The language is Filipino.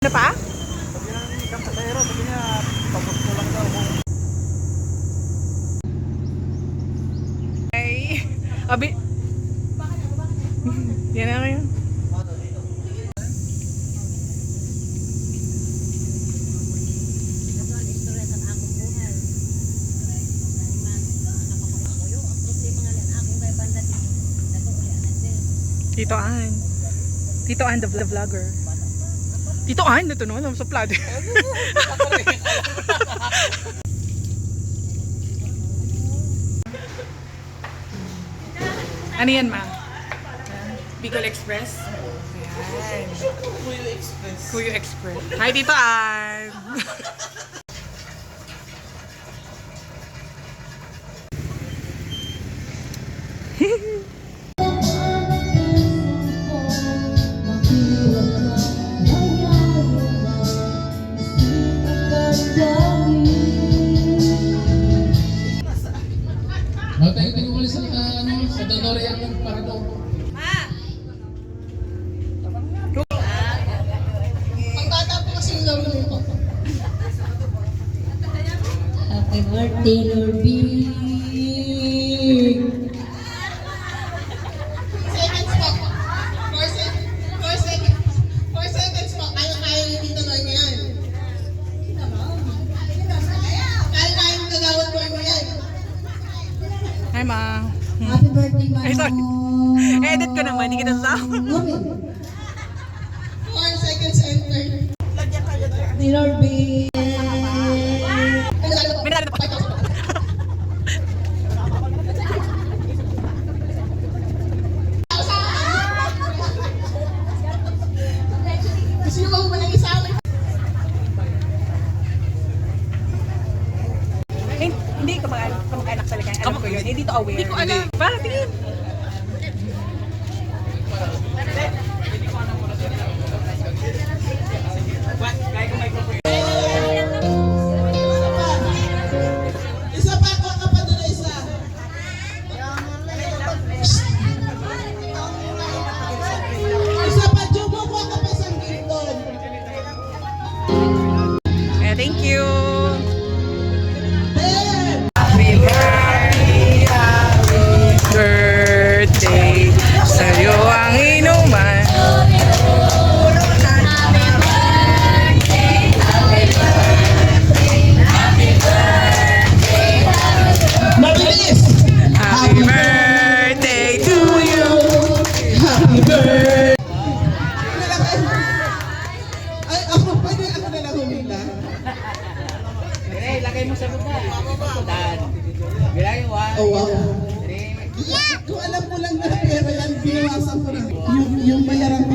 Ano pa? Sabi ng isang pasahero, sabi niya, tapos ko lang daw. Ay, abi. Yan na ngayon. Tito Ann. Tito Ann the vlogger. Tito Ann, ito no, sa plado. Ano yan, ma? Bicol Express? Ayan. Kuya Express. Kuya Express. Hi, Tito Ann! Tayo ko sa sa Donorian ng Parador. Pagkata po kasi yung lolo ko. Happy birthday, Lord B. Seconds po. 4 seconds po. Kaya yung dito na yan. Kaya yung gagawin ko yan. Hi, ma. Happy birthday, Mama. Ay, sorry. Edit ko naman, hindi kita sa 4 seconds enter. Ni Lord B. Minali na pa. Gusto nyo ba lang isa? Hindi ka mag-anak talaga. Alam ko yun. Hindi to aware. Hindi ko alam. Para, tingin. Isa pa ako kapag doon isa. Isa pa, Jumo ko kapag isang gilton. Thank you. Then, Happy birthday sa'yo ang inuman. mabilis! Happy birthday to you. Happy birthday! Ay, ako, pwede ako na lang humila. Ilagay mo sa buwan. Dan. Bilangin 1. Oh, wow. Kung alam ko lang na pera yan, binawasan ko na. Yung bayaran